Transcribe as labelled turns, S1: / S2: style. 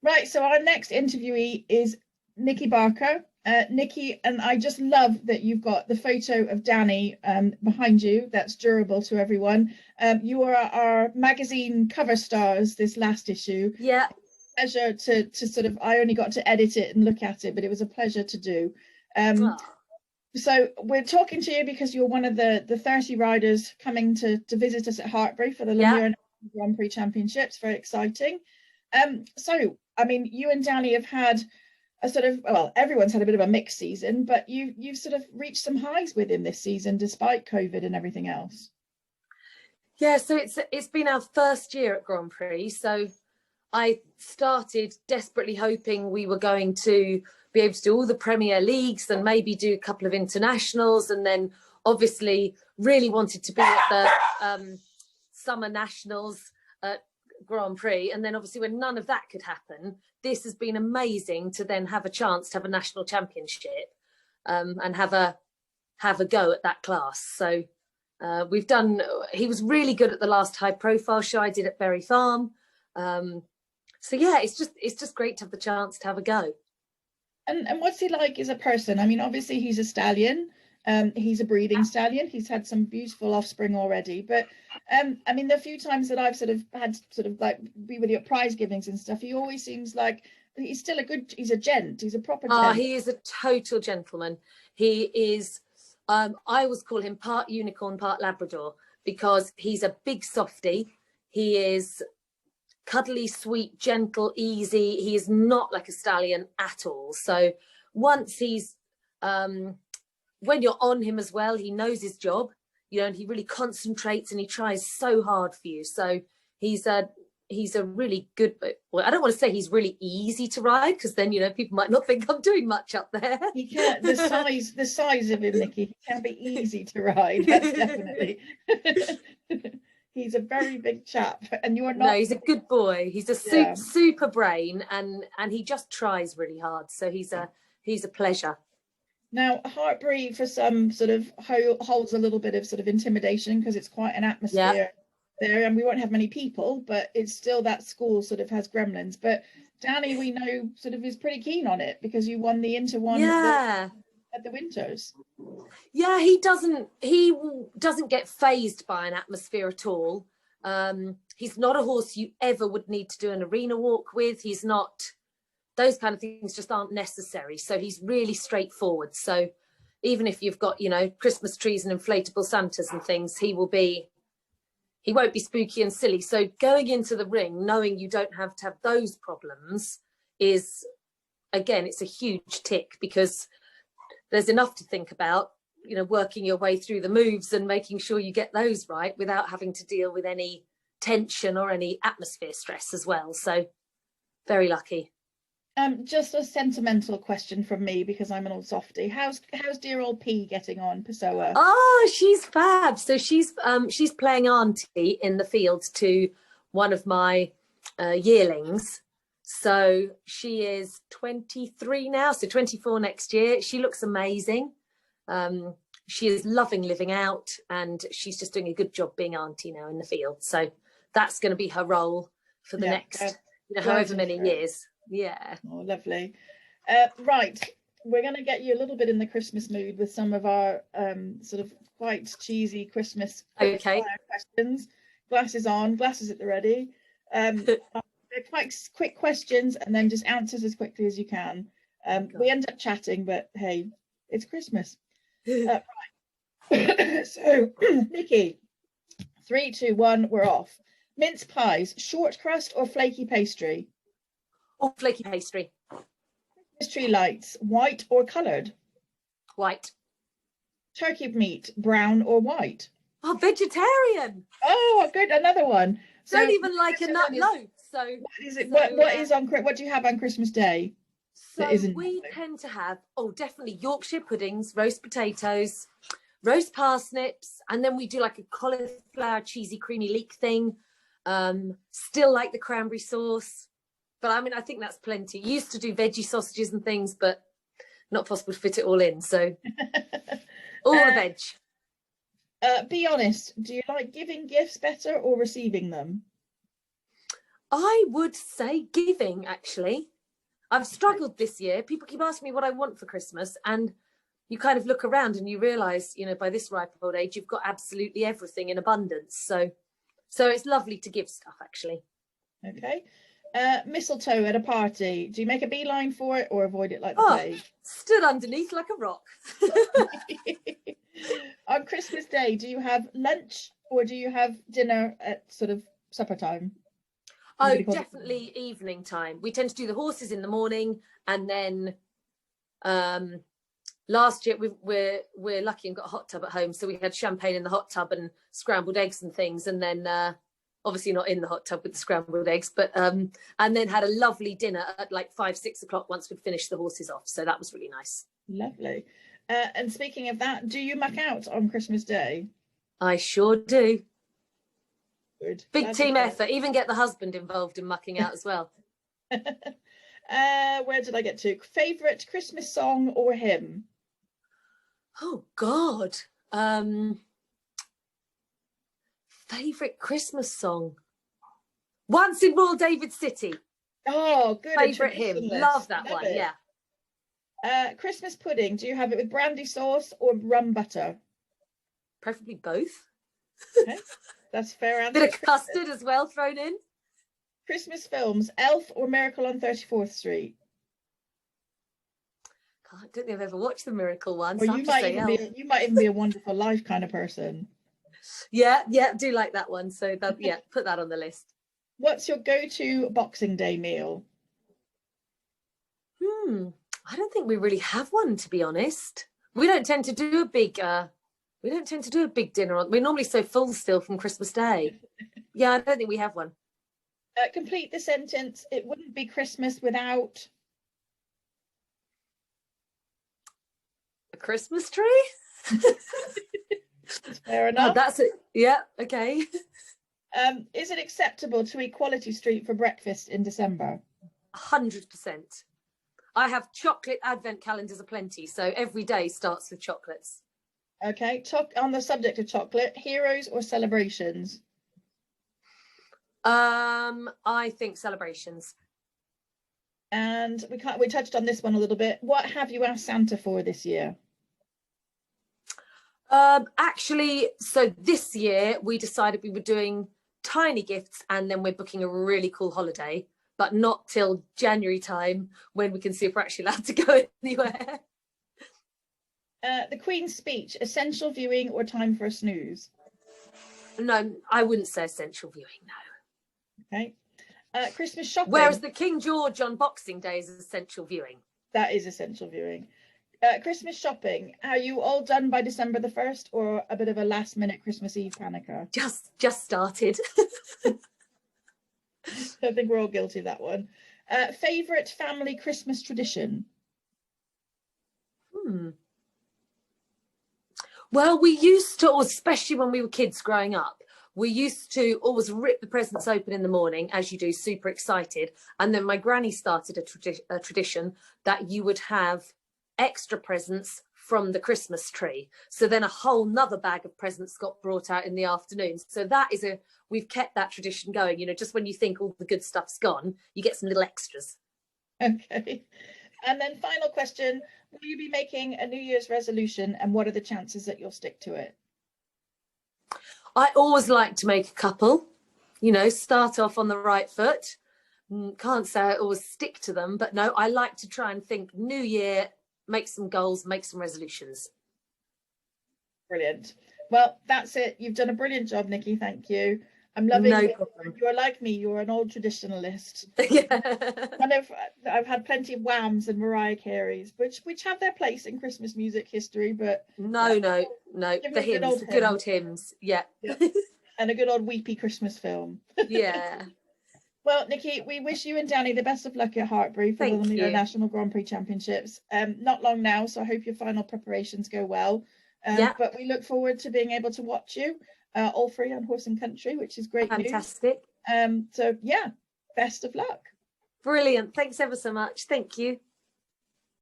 S1: Right, so our next interviewee is Nikki Barker. Nikki, and I just love that you've got the photo of Danny behind you. That's durable to everyone. You are our magazine cover stars this last issue.
S2: Yeah.
S1: Pleasure to sort of, I only got to edit it and look at it, but it was a pleasure to do. So we're talking to you because you're one of the 30 riders coming to visit us at Hartbury for the LeMieux Grand Prix Championships. Very exciting. So, I mean, you and Danny have had a sort of, well, everyone's had a bit of a mixed season, but you've sort of reached some highs with him this season, despite COVID and everything else.
S2: Yeah, so it's been our first year at Grand Prix. So I started desperately hoping we were going to be able to do all the Premier Leagues and maybe do a couple of internationals, and then obviously really wanted to be at the Summer Nationals at Grand Prix. And then obviously when none of that could happen, this has been amazing to then have a chance to have a national championship and have a go at that class. So he was really good at the last high profile show I did at Berry Farm. So yeah, it's just great to have the chance to have a go.
S1: And what's he like as a person? I mean, obviously he's a stallion. He's a breeding stallion. He's had some beautiful offspring already. But I mean, the few times that I've sort of had like be with you at prize givings and stuff, he always seems like he's still he's a gent. He's a proper gent.
S2: He is a total gentleman. He is, I always call him part unicorn, part Labrador, because he's a big softie. He is cuddly, sweet, gentle, easy. He is not like a stallion at all. So once he's, when you're on him as well, he knows his job, you know, and he really concentrates and he tries so hard for you. So he's a really good, well, I don't want to say he's really easy to ride, because then, you know, people might not think I'm doing much up there.
S1: He can, the size of him, Nikki, he can be easy to ride. That's definitely. He's a very big chap, and you're not.
S2: No, he's a good boy. He's a super brain, and he just tries really hard. So he's a pleasure.
S1: Now, Hartbury for some sort of holds a little bit of sort of intimidation, because it's quite an atmosphere there, and we won't have many people, but it's still, that school sort of has gremlins. But Danny, we know, sort of is pretty keen on it, because you won the Inter one at the Winters.
S2: Yeah, he doesn't get fazed by an atmosphere at all. He's not a horse you ever would need to do an arena walk with. He's not, those kind of things just aren't necessary. So he's really straightforward. So even if you've got, you know, Christmas trees and inflatable Santas and things, he won't be spooky and silly. So going into the ring, knowing you don't have to have those problems is, again, it's a huge tick, because there's enough to think about, you know, working your way through the moves and making sure you get those right without having to deal with any tension or any atmosphere stress as well. So very lucky.
S1: Just a sentimental question from me, because I'm an old softie. How's dear old P getting on, Pessoa?
S2: Oh, she's fab. So she's playing auntie in the field to one of my yearlings. So she is 23 now, so 24 next year. She looks amazing. She is loving living out, and she's just doing a good job being auntie now in the field. So that's going to be her role for the next, however many years. Yeah.
S1: Oh, lovely. Right, we're going to get you a little bit in the Christmas mood with some of our sort of quite cheesy Christmas questions. Glasses on, glasses at the ready. They're quite quick questions, and then just answers as quickly as you can. We end up chatting, but hey, it's Christmas. Right. So, Nikki, 3, 2, 1, we're off. Mince pies, short crust or flaky pastry?
S2: Oh, flaky pastry.
S1: Christmas tree lights, white or coloured?
S2: White.
S1: Turkey meat, brown or white?
S2: Oh, vegetarian.
S1: Oh, good, another one.
S2: Don't even like a nut loaf. So
S1: what is it? What do you have on Christmas Day?
S2: So we tend to have, definitely Yorkshire puddings, roast potatoes, roast parsnips, and then we do like a cauliflower cheesy creamy leek thing. Still like the cranberry sauce, but I mean, I think that's plenty. Used to do veggie sausages and things, but not possible to fit it all in. So all the veg.
S1: Be honest, do you like giving gifts better or receiving them?
S2: I would say giving, actually. I've struggled this year. People keep asking me what I want for Christmas, and you kind of look around and you realise, you know, by this ripe old age, you've got absolutely everything in abundance. So it's lovely to give stuff, actually.
S1: Okay. Mistletoe at a party. Do you make a beeline for it or avoid it like the plague?
S2: Stood underneath like a rock.
S1: On Christmas Day, do you have lunch or do you have dinner at sort of supper time?
S2: Oh, definitely evening time. We tend to do the horses in the morning, and then last year we're lucky and got a hot tub at home, so we had champagne in the hot tub and scrambled eggs and things, and then obviously not in the hot tub with the scrambled eggs, but and then had a lovely dinner at like 5-6 o'clock once we'd finished the horses off, so that was really nice.
S1: Lovely. And speaking of that, do you muck out on Christmas Day?
S2: I sure do.
S1: Good.
S2: Big team effort. Even get the husband involved in mucking out as well.
S1: Where did I get to? Favorite Christmas song or hymn?
S2: Oh God. Favorite Christmas song? Once in Royal David City.
S1: Oh, good.
S2: Favorite hymn. Love that one. Yeah.
S1: Christmas pudding. Do you have it with brandy sauce or rum butter?
S2: Preferably both.
S1: Okay. That's fair answer.
S2: Bit of custard as well thrown in.
S1: Christmas films, Elf or Miracle on 34th Street?
S2: God, I don't think I've ever watched the Miracle one.
S1: Well,
S2: so
S1: you might even be a Wonderful Life kind of person.
S2: Yeah, do like that one. So that, yeah, put that on the list.
S1: What's your go-to Boxing Day meal?
S2: I don't think we really have one, to be honest. We don't tend to do a big dinner. We're normally so full still from Christmas Day. Yeah, I don't think we have one.
S1: Complete the sentence. It wouldn't be Christmas without
S2: a Christmas tree.
S1: Fair enough.
S2: Oh, that's it. Yeah. Okay.
S1: Is it acceptable to eat Quality Street for breakfast in December?
S2: 100%. I have chocolate advent calendars aplenty, so every day starts with chocolates.
S1: Okay. On the subject of chocolate, heroes or celebrations?
S2: I think celebrations.
S1: And we touched on this one a little bit. What have you asked Santa for this year?
S2: Actually, so this year we decided we were doing tiny gifts, and then we're booking a really cool holiday, but not till January time when we can see if we're actually allowed to go anywhere.
S1: The Queen's speech, essential viewing or time for a snooze?
S2: No, I wouldn't say essential viewing, no.
S1: Okay. Christmas shopping.
S2: Whereas the King George on Boxing Day is essential viewing.
S1: That is essential viewing. Christmas shopping. Are you all done by December the 1st or a bit of a last minute Christmas Eve panicker?
S2: Just started.
S1: I think we're all guilty of that one. Favorite family Christmas tradition?
S2: Well, we used to, especially when we were kids growing up, we used to always rip the presents open in the morning, as you do, super excited. And then my granny started a tradition that you would have extra presents from the Christmas tree. So then a whole nother bag of presents got brought out in the afternoon. So that is we've kept that tradition going. You know, just when you think all the good stuff's gone, you get some little extras.
S1: Okay. And then final question, will you be making a New Year's resolution, and what are the chances that you'll stick to it?
S2: I always like to make a couple, you know, start off on the right foot. Can't say I always stick to them, but no, I like to try and think New Year, make some goals, make some resolutions.
S1: Brilliant. Well, that's it. You've done a brilliant job, Nikki. Thank you. I'm loving it. You're like me. You're an old traditionalist.
S2: Yeah.
S1: And I've had plenty of Whams and Mariah Careys, which have their place in Christmas music history, but
S2: no. The hymns, good old hymns. Yeah.
S1: And a good old weepy Christmas film.
S2: Yeah.
S1: Well, Nikki, we wish you and Danny the best of luck at Hartbury for the LeMieux National Grand Prix Championships. Not long now, so I hope your final preparations go well. But we look forward to being able to watch you all three on Horse and Country, which is great.
S2: Fantastic.
S1: So yeah, best of luck.
S2: Brilliant. Thanks ever so much. Thank you.